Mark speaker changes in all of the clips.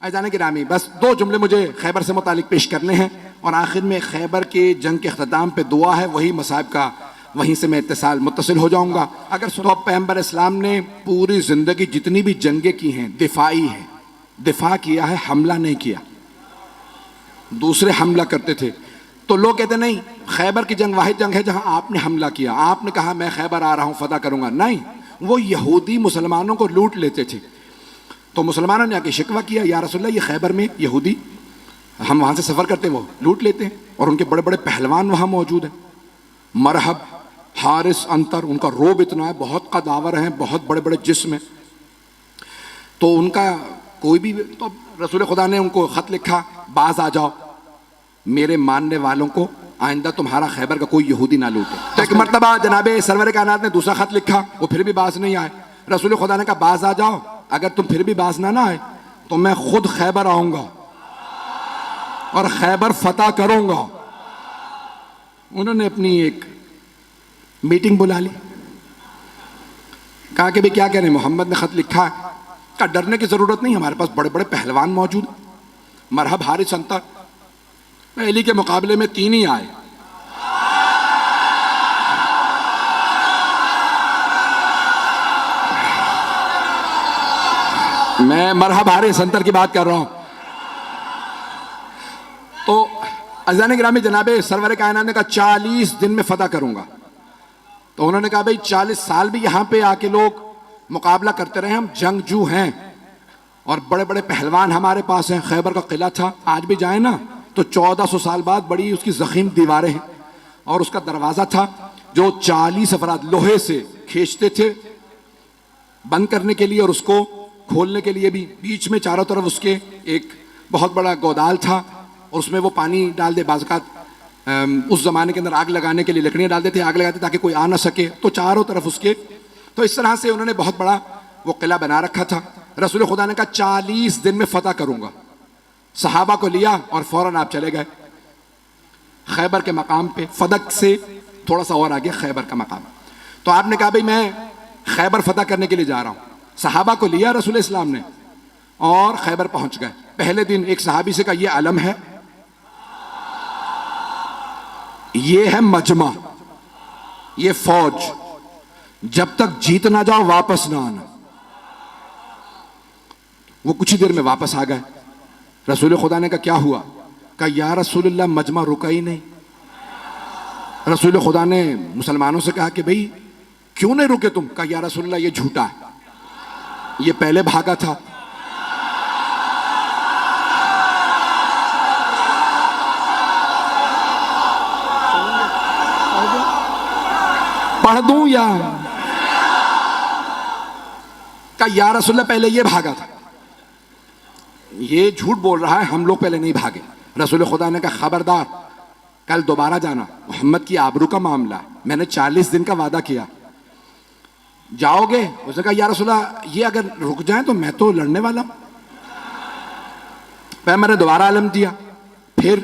Speaker 1: अज़ान गिरामी, बस 2 जुमले मुझे खैबर से मुतालिक पेश करने हैं और आखिर में खैबर के जंग के अख्ताम पे दुआ है, वही मसाइब का, वहीं से मैं मुत्तसिल हो जाऊंगा। अगर सुनो, पैगंबर इस्लाम ने पूरी जिंदगी जितनी भी जंगें की हैं दिफाई है, दिफा किया है, हमला नहीं किया। दूसरे हमला करते थे तो लोग कहते नहीं, खैबर की जंग वाहिद जंग है जहां आपने हमला किया, आपने कहा मैं खैबर आ रहा हूं फतह करूंगा। नहीं, वो यहूदी मुसलमानों को लूट लेते थे। तो मुसलमानों ने आके शिकवा किया, या रसूलल्लाह ये खैबर में यहूदी, हम वहां से सफर करते वो लूट लेते हैं और उनके बड़े बड़े पहलवान वहां मौजूद हैं, मरहब, हारिस, अंतर, उनका रोब इतना है, बहुत कदावर हैं, बहुत बड़े बड़े जिस्म हैं। तो उनका कोई भी, तो रसूल खुदा ने उनको खत लिखा, बाज आ जाओ, मेरे मानने वालों को आइंदा तुम्हारा खैबर का कोई यहूदी ना लूटे। तो एक मरतबा जनाबे सरवर कायनात ने दूसरा खत लिखा, वो फिर भी बाज नहीं आए। रसूल खुदा ने कहा बाज आ जाओ, अगर तुम फिर भी बाज ना आए तो मैं खुद खैबर आऊंगा और खैबर फतह करूंगा। उन्होंने अपनी एक मीटिंग बुला ली, कहा कि भाई क्या कह रहे हैं, मोहम्मद ने खत लिखा है। कहा डरने की जरूरत नहीं, हमारे पास बड़े बड़े पहलवान मौजूद, मरहब, हारिस, अंतर, पहली के मुकाबले में 3 ही आए। मैं मरहब, हारिस, अंतर की बात कर रहा हूं। तो अज़ान गिरामी जनाबे सरवर कायनात ने कहा 40 दिन में फतह करूंगा। तो उन्होंने कहा भाई 40 साल भी यहां पे आके लोग मुकाबला करते रहे, हम जंगजू हैं और बड़े बड़े पहलवान हमारे पास हैं। खैबर का किला था, आज भी जाए ना तो 1400 साल बाद बड़ी उसकी जखीम दीवारें हैं और उसका दरवाजा था जो 40 अफराद लोहे से खींचते थे बंद करने के लिए और उसको खोलने के लिए भी। बीच में चारों तरफ उसके एक बहुत बड़ा गोदाल था और उसमें वो पानी डाल दे, बाज़ात उस जमाने के अंदर आग लगाने के लिए लकड़ियां डाल देते, आग लगाते ताकि कोई आ ना सके। तो चारों तरफ उसके, तो इस तरह से उन्होंने बहुत बड़ा वो किला बना रखा था। रसूल खुदा ने कहा 40 दिन में फतह करूंगा। सहाबा को लिया और फौरन आप चले गए खैबर के मकाम पे, फदक से थोड़ा सा और आगे खैबर का मकाम। तो आपने कहा भाई मैं खैबर फतह करने के लिए जा रहा हूं। सहाबा को लिया रसूल इस्लाम ने और खैबर पहुंच गए। पहले दिन एक सहाबी से कहा ये अलम है, ये है मजमा, ये फौज, जब तक जीत ना जाओ वापस ना आना। वो कुछ ही देर में वापस आ गए। रसूल खुदा ने कहा क्या हुआ? कहा या रसूलल्लाह मजमा रुका ही नहीं। रसूल खुदा ने मुसलमानों से कहा कि भाई क्यों नहीं रुके तुम? कहा या रसूलल्लाह ये झूठा है, ये पहले भागा था। पढ़ दूं या? कहा या रसूलल्लाह पहले ये भागा था, ये झूठ बोल रहा है, हम लोग पहले नहीं भागे। रसूल खुदा ने कहा खबरदार, कल दोबारा जाना, मोहम्मद की आबरू का मामला, मैंने 40 दिन का वादा किया, जाओगे? उसने कहा या रसूलल्लाह ये अगर रुक जाए तो मैं तो लड़ने वाला हूं। पैगंबर ने दोबारा अलम दिया, फिर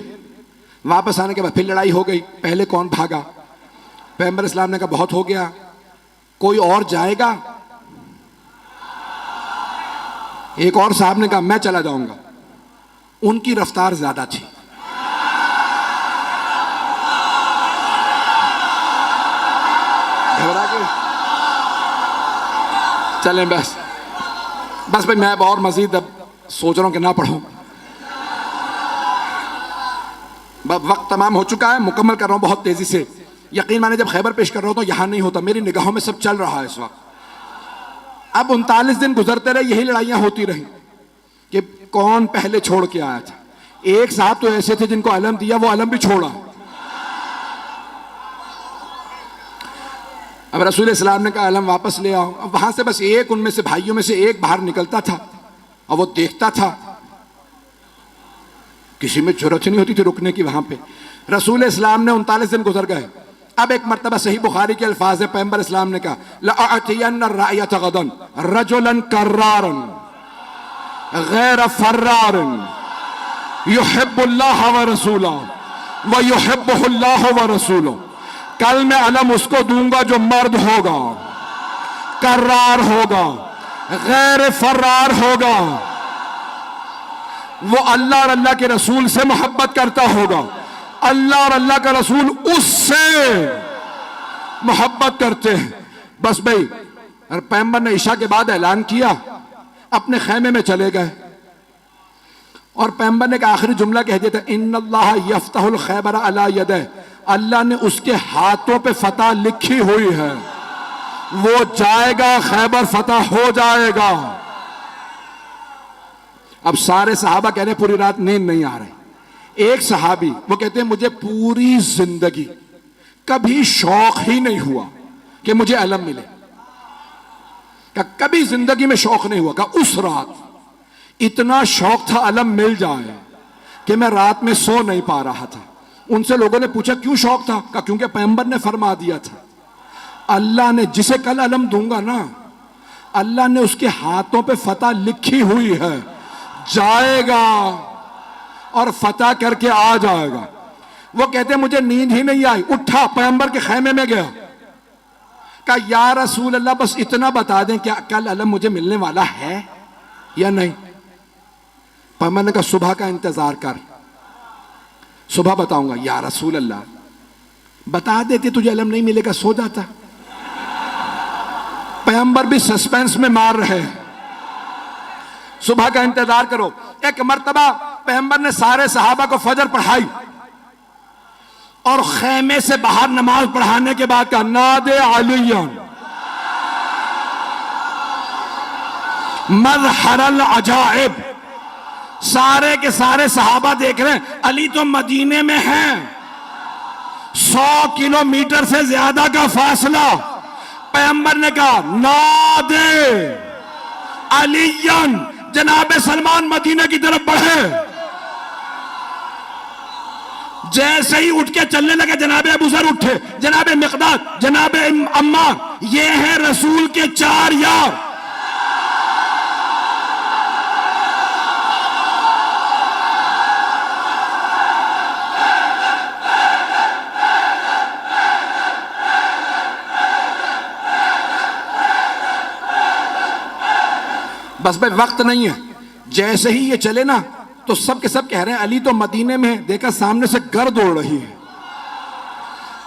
Speaker 1: वापस आने के बाद फिर लड़ाई हो गई। पहले कौन भागा? पैगंबर इस्लाम ने कहा बहुत हो गया, कोई और जाएगा? एक और साहब ने कहा मैं चला जाऊंगा। उनकी रफ्तार ज्यादा थी। घबरा के चलें बस भाई, मैं अब और मजीद अब सोच रहा हूं कि ना पढ़ूं। वक्त तमाम हो चुका है, मुकम्मल कर रहा हूं बहुत तेजी से। यकीन माने जब खैबर पेश कर रहा हूं तो यहां नहीं होता, मेरी निगाहों में सब चल रहा है इस वक्त। अब 39 दिन गुजरते रहे, यही लड़ाइयां होती रही कि कौन पहले छोड़ के आया था। एक साहब तो ऐसे थे जिनको अलम दिया, वो अलम भी छोड़ा। अब रसूल इस्लाम ने कहा अलम वापस ले आओ। अब वहां से बस एक, उनमें से भाइयों में से एक बाहर निकलता था और वो देखता था, किसी में जरूरत नहीं होती थी रुकने की वहां पे। रसूल इस्लाम ने 39 दिन गुजर गए। अब एक मर्तबा सही बुखारी के अल्फाज है, पैगंबर इस्लाम ने कहा लअतियन्न रायत गदन रजुलन कर्रारन गैर फर्रारन युहिब्बुल्लाह व रसूलहु व युहिब्बुहुल्लाह व रसूलुहु। कल मैं अलम उसको दूंगा जो मर्द होगा, कर्रार होगा, गैर फर्रार होगा, वो अल्लाह और अल्लाह के रसूल से मोहब्बत करता होगा, अल्लाह और अल्लाह का रसूल उससे मोहब्बत करते हैं। बस भाई, और पैगंबर ने ईशा के बाद ऐलान किया, अपने खैमे में चले गए और पैगंबर ने का आखिरी जुमला कह दिया था, इन्नल्लाह यफ्तहुल खैबर अला यदैह, अल्लाह ने उसके हाथों पे फतह लिखी हुई है, वो जाएगा, खैबर फतह हो जाएगा। अब सारे सहाबा कह रहे पूरी रात नींद नहीं आ रही। एक सहाबी वो कहते हैं मुझे पूरी जिंदगी कभी शौक ही नहीं हुआ कि मुझे अलम मिले, का कभी जिंदगी में शौक नहीं हुआ, का उस रात इतना शौक था अलम मिल जाए कि मैं रात में सो नहीं पा रहा था। उनसे लोगों ने पूछा क्यों शौक था, का क्योंकि पैगंबर ने फरमा दिया था, अल्लाह ने जिसे कल अलम दूंगा ना, अल्लाह ने उसके हाथों पे फतह लिखी हुई है, जाएगा और फतह करके आ जाएगा। वो कहते मुझे नींद ही नहीं आई, उठा पैगंबर के खैमे में गया, कहा या रसूल अल्लाह बस इतना बता दें क्या कल अलम मुझे मिलने वाला है या नहीं। पैगंबर ने कहा सुबह का इंतजार कर, सुबह बताऊंगा। या रसूल अल्लाह बता देते तुझे अलम नहीं मिलेगा, सो जाता। पैगंबर भी सस्पेंस में मार रहे हैं, सुबह का इंतजार करो। एक मर्तबा पैगंबर ने सारे सहाबा को फजर पढ़ाई और खैमे से बाहर नमाज पढ़ाने के बाद कहा नादे अलियन मज़हरल अजाइब। सारे के सारे सहाबा देख रहे हैं, अली तो मदीने में हैं, 100 किलोमीटर से ज्यादा का फासला। पैगंबर ने कहा नादे अलियन, जनाबे सलमान मदीना की तरफ बढ़े। जैसे ही उठ के चलने लगे जनाबे अबू ज़र उठे, जनाबे मिक़दाद, जनाबे अम्मार, ये हैं रसूल के 4 यार। बस भाई वक्त नहीं है, जैसे ही ये चले ना तो सब के सब कह रहे हैं अली तो मदीने में है, देखा सामने से गर्द उड़ रही है।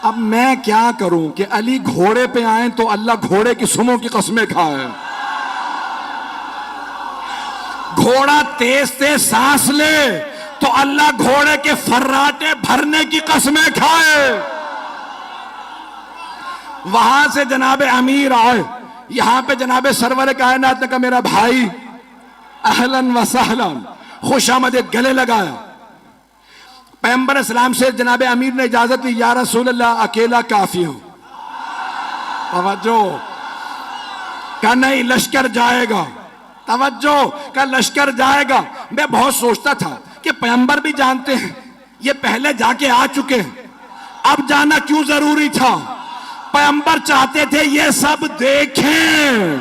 Speaker 1: अब मैं क्या करूं कि अली घोड़े पे आए तो अल्लाह घोड़े की सुमों की कसमें खाए, घोड़ा तेज तेज सांस ले तो अल्लाह घोड़े के फर्राटे भरने की कसमें खाए। वहां से जनाबे अमीर आए, यहां पे जनाबे सरवर कायनात ने कहा मेरा भाई अहलन व सहलन, खुशामदीद, गले लगाया। पैगंबर इस्लाम से जनाबे अमीर ने इजाजत दी, या रसूल अल्लाह अकेला काफी हूं। तवज्जो का नहीं, लश्कर जाएगा, तवज्जो का लश्कर जाएगा। मैं बहुत सोचता था कि पैगंबर भी जानते हैं ये पहले जाके आ चुके हैं, अब जाना क्यों जरूरी था। पैगंबर चाहते थे ये सब देखें।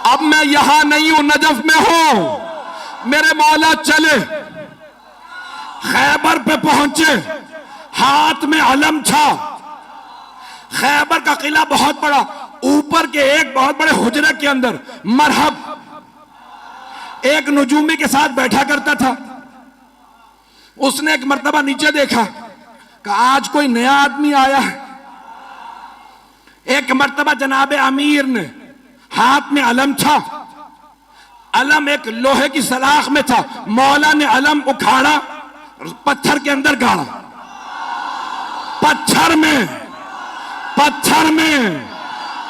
Speaker 1: अब मैं यहां नहीं हूं, नजफ में हूं, मेरे मौला चले, खैबर पे पहुंचे, हाथ में अलम था। खैबर का किला बहुत बड़ा, ऊपर के एक बहुत बड़े हुजरे के अंदर मरहब एक नजूमी के साथ बैठा करता था। उसने एक मर्तबा नीचे देखा कि आज कोई नया आदमी आया है। एक मर्तबा जनाबे अमीर ने, हाथ में अलम था, अलम एक लोहे की सलाख में था, मौला ने अलम उखाड़ा, पत्थर के अंदर गाड़ा, पत्थर में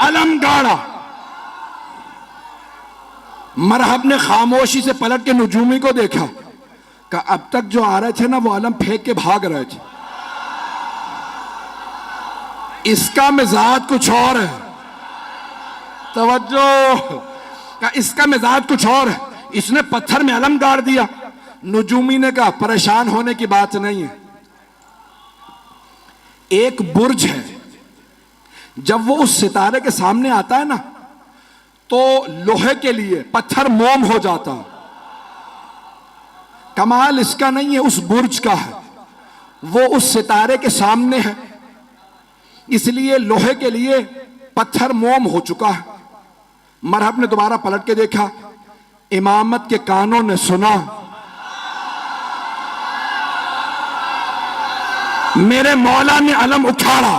Speaker 1: अलम गाड़ा। मरहब ने खामोशी से पलट के नजूमी को देखा कि अब तक जो आ रहे थे ना वो अलम फेंक के भाग रहे थे, इसका मिजाज कुछ और है। तवज्जो का इसका मिजाज कुछ और है, इसने पत्थर में अलम गाड़ दिया। नजूमी ने कहा परेशान होने की बात नहीं है, एक बुर्ज है, जब वो उस सितारे के सामने आता है ना तो लोहे के लिए पत्थर मोम हो जाता। कमाल इसका नहीं है, उस बुर्ज का है, वो उस सितारे के सामने है, इसलिए लोहे के लिए पत्थर मोम हो चुका है। मरहब ने दोबारा पलट के देखा, इमामत के कानों ने सुना, मेरे मौला ने अलम उखाड़ा,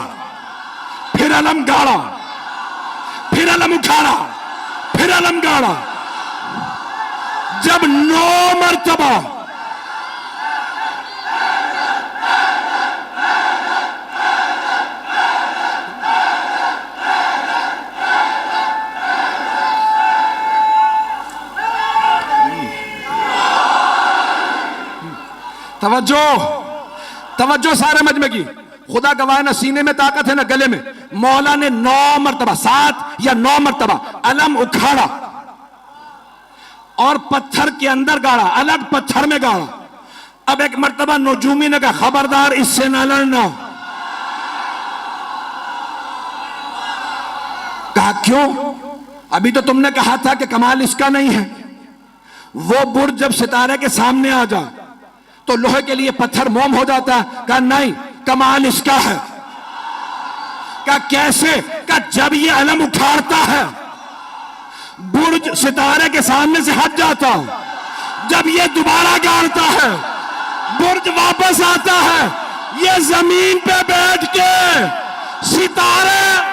Speaker 1: फिर अलम गाड़ा, फिर अलम उखाड़ा, फिर अलम गाड़ा। जब 9 मरतबा तवज्जो तवज्जो सारे मजमे की, खुदा गवाह ना सीने में ताकत है ना गले में। मौला ने 9 मरतबा, 7 या 9 मरतबा अलम उखाड़ा और पत्थर के अंदर गाड़ा, अलग पत्थर में गाड़ा। अब एक मरतबा नजूमी ने कहा खबरदार इससे ना लड़ना। कहा क्यों? अभी तो तुमने कहा था कि कमाल इसका नहीं है। वो बुर्ज जब सितारे के सामने आ जाए तो लोहे के लिए पत्थर मोम हो जाता है। कहा नहीं, कमाल इसका है। कहा कैसे? कहा जब ये अलम उखाड़ता है बुर्ज सितारे के सामने से हट जाता, जब ये दोबारा गाड़ता है बुर्ज वापस आता है, ये जमीन पे बैठ के सितारे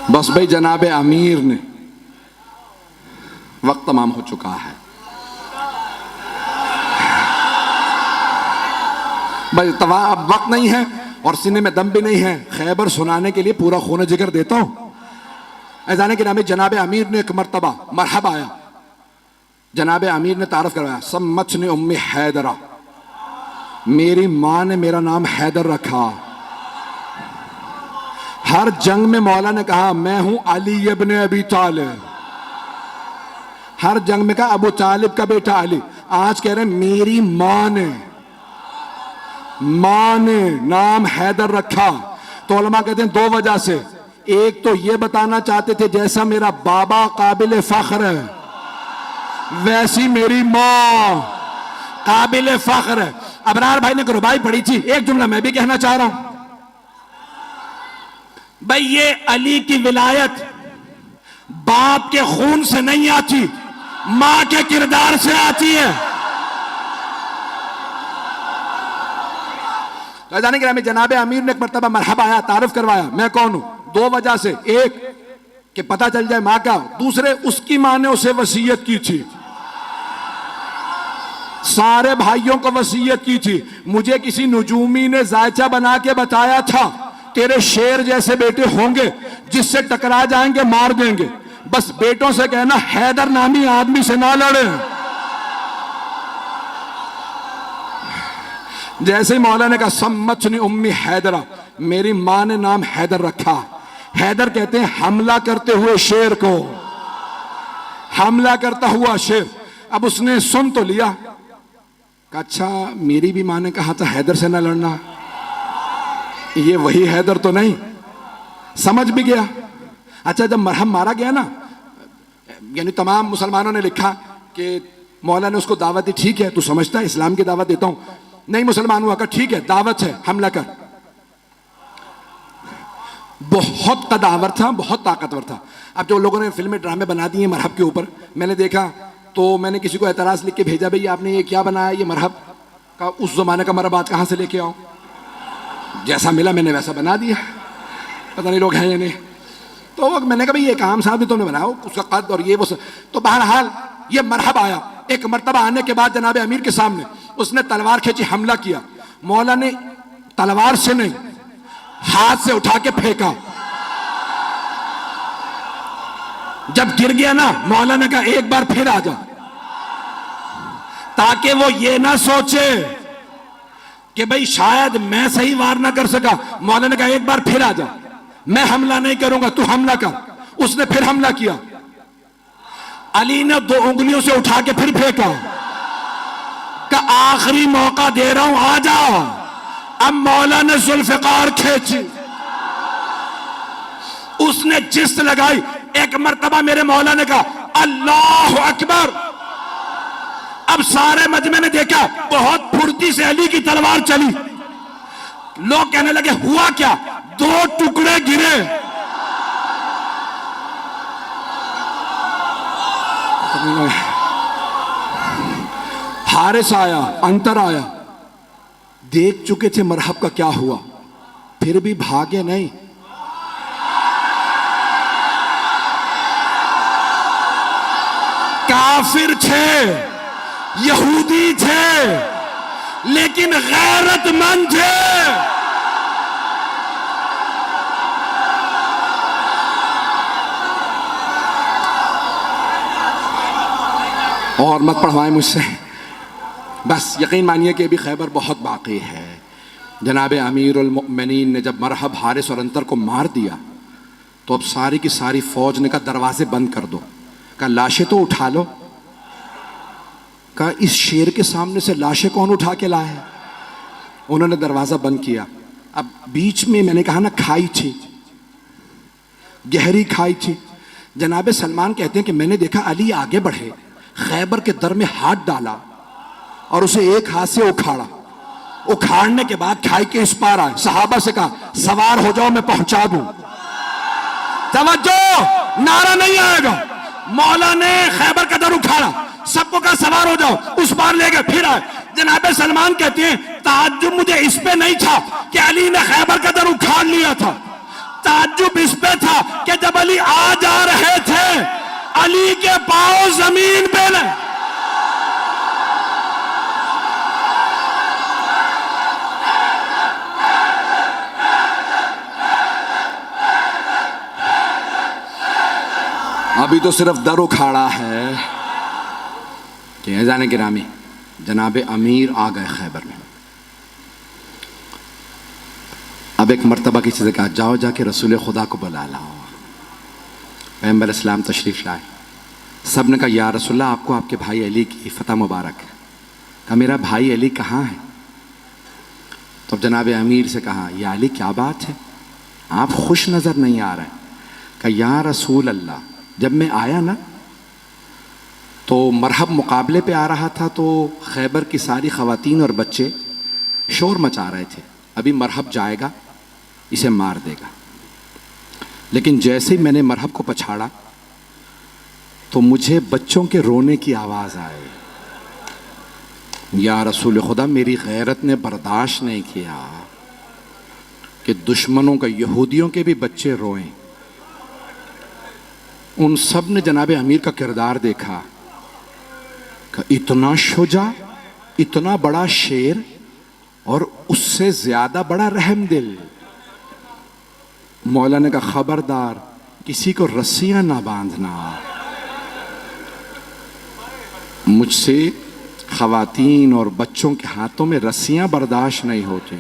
Speaker 1: बस भाई जनाबे अमीर ने, वक्त तमाम हो चुका है भाई, अब वक्त नहीं है और सीने में दम भी नहीं है। खैबर सुनाने के लिए पूरा खून जिगर देता हूं। ऐजाने के नाम जनाबे अमीर ने एक मरतबा मरहबा आया, जनाबे अमीर ने तारफ करवाया, सम्मत ने उम्मी हैदरा, मेरी मां ने मेरा नाम हैदर रखा। हर जंग में मौला ने कहा मैं हूं अली इब्न अबी तालिब, हर जंग में कहा अबू तालिब का बेटा अली। आज कह रहे हैं मेरी मां ने नाम हैदर रखा। तो उलमा कहते हैं 2 वजह से। एक तो ये बताना चाहते थे जैसा मेरा बाबा काबिल फख्र है वैसी मेरी मां काबिल फख्र है। अबरार भाई ने रुबाई पढ़ी थी, एक जुमला मैं भी कहना चाह रहा हूं भाई। ये अली की विलायत बाप के खून से नहीं आती, मां के किरदार से आती है। तो जाने के जनाबे अमीर ने एक मरतबा मरहबा आया, तारुफ करवाया मैं कौन हूं। 2 वजह से, एक कि पता चल जाए मां का, दूसरे उसकी मां ने उसे वसीयत की थी, सारे भाइयों को वसीयत की थी। मुझे किसी नजूमी ने जायचा बना के बताया था तेरे शेर जैसे बेटे होंगे, जिससे टकरा जाएंगे मार देंगे। बस बेटों से कहना हैदर नामी आदमी से ना लड़े। जैसे ही मौला ने कहा सम्मतनी उम्मी हैदरा, मेरी मां ने नाम हैदर रखा। हैदर कहते हैं हमला करते हुए शेर को, हमला करता हुआ शेर। अब उसने सुन तो लिया, कहा अच्छा मेरी भी मां ने कहा था हैदर से ना लड़ना, ये वही हैदर तो नहीं। समझ भी गया। अच्छा जब मरहम मारा गया ना, यानी तमाम मुसलमानों ने लिखा कि मौला ने उसको दावत दी, ठीक है तू समझता है इस्लाम की दावत देता हूं। नहीं मुसलमान हुआ, कहा ठीक है दावत है हमला कर। बहुत कदावर था, बहुत ताकतवर था। अब जो लोगों ने फिल्में ड्रामे बना दिए मरहब के ऊपर, मैंने देखा तो मैंने किसी को एतराज लिख के भेजा, भाई आपने ये क्या बनाया, ये मरहब का उस जमाने का मरहब आज कहां से लेके आओ। जैसा मिला मैंने वैसा बना दिया, पता नहीं लोग हैं या नहीं। तो मैंने कहा भाई ये काम साहब भी तुमने बनाया, उसका कद और ये वो सब। तो बहरहाल ये मरहब आया। एक मरतबा आने के बाद जनाब अमीर के सामने उसने तलवार खींची, हमला किया। मौला ने तलवार से नहीं हाथ से उठा के फेंका। जब गिर गया ना, मौला ने कहा एक बार फिर आ जा, ताकि वो ये ना सोचे कि भाई शायद मैं सही वार ना कर सका। मौला ने कहा एक बार फिर आ जा, मैं हमला नहीं करूंगा, तू हमला कर। उसने फिर हमला किया। अली ने 2 उंगलियों से उठा के फिर फेंका, का आखिरी मौका दे रहा हूं आ जाओ। अब मौला ने जुल्फकार खींची, उसने जिस्त लगाई। एक मरतबा मेरे मौला ने कहा अल्लाह अकबर, अब सारे मजमे ने देखा बहुत फुर्ती से अली की तलवार चली। लोग कहने लगे हुआ क्या? 2 टुकड़े गिरे। हारिस आया, अंतर आया, देख चुके थे मरहब का क्या हुआ, फिर भी भागे नहीं। काफिर थे, यहूदी थे, लेकिन गैरतमंद थे। और मत पढ़वाएं मुझसे, बस यकीन मानिए कि अभी खैबर बहुत बाकी है। जनाब अमीरुल मोमिनीन ने जब मरहब, हारिस और अंतर को मार दिया तो अब सारी की सारी फौज ने कहा दरवाजे बंद कर दो। कहा लाशें तो उठा लो। कहा इस शेर के सामने से लाशें कौन उठा के लाए है? उन्होंने दरवाजा बंद किया। अब बीच में मैंने कहा ना खाई थी, गहरी खाई थी। जनाब सलमान कहते हैं कि मैंने देखा अली आगे बढ़े, खैबर के दर में हाथ डाला और उसे एक हाथ से उखाड़ा। उखाड़ने के बाद खाई के इस पार आए। सहाबा से कहा सवार हो जाओ, मैं पहुंचा दूं। तवज्जो, नारा नहीं आएगा। मौला ने खैबर का दर उखाड़ा, सबको कहा सवार हो जाओ, उस पार ले गए, फिर आए। जनाब सलमान कहते हैं ताज्जुब मुझे इस पे नहीं था कि अली ने खैबर का दर उखाड़ लिया था, ताज्जुब इस पे था कि जब अली आ जा रहे थे अली के पांव जमीन पे नहीं। अभी तो सिर्फ दर उखाड़ा है कि जाने गिरामी जनाब अमीर आ गए खैबर में। अब एक मर्तबा किसी से कहा जाओ जाके रसूल खुदा को बुला लाओ। पैगंबर इस्लाम तशरीफ लाए। सब ने कहा या रसूलल्लाह आपको आपके भाई अली की फतह मुबारक है। कहा मेरा भाई अली कहाँ है? तो जनाब अमीर से कहा या अली क्या बात है, आप खुश नज़र नहीं आ रहे। कहा या रसूल अल्लाह, जब मैं आया ना तो मरहब मुकाबले पे आ रहा था तो खैबर की सारी ख़वातीन और बच्चे शोर मचा रहे थे, अभी मरहब जाएगा इसे मार देगा। लेकिन जैसे ही मैंने मरहब को पछाड़ा तो मुझे बच्चों के रोने की आवाज़ आई। या रसूल खुदा, मेरी गैरत ने बर्दाश्त नहीं किया कि दुश्मनों का, यहूदियों के भी बच्चे रोएं। उन सब ने जनाब अमीर का किरदार देखा कि इतना शुजा, इतना बड़ा शेर और उससे ज्यादा बड़ा रहमदिल। मौला ने कहा खबरदार किसी को रस्सियां ना बांधना, मुझसे खवातीन और बच्चों के हाथों में रस्सियां बर्दाश्त नहीं होती।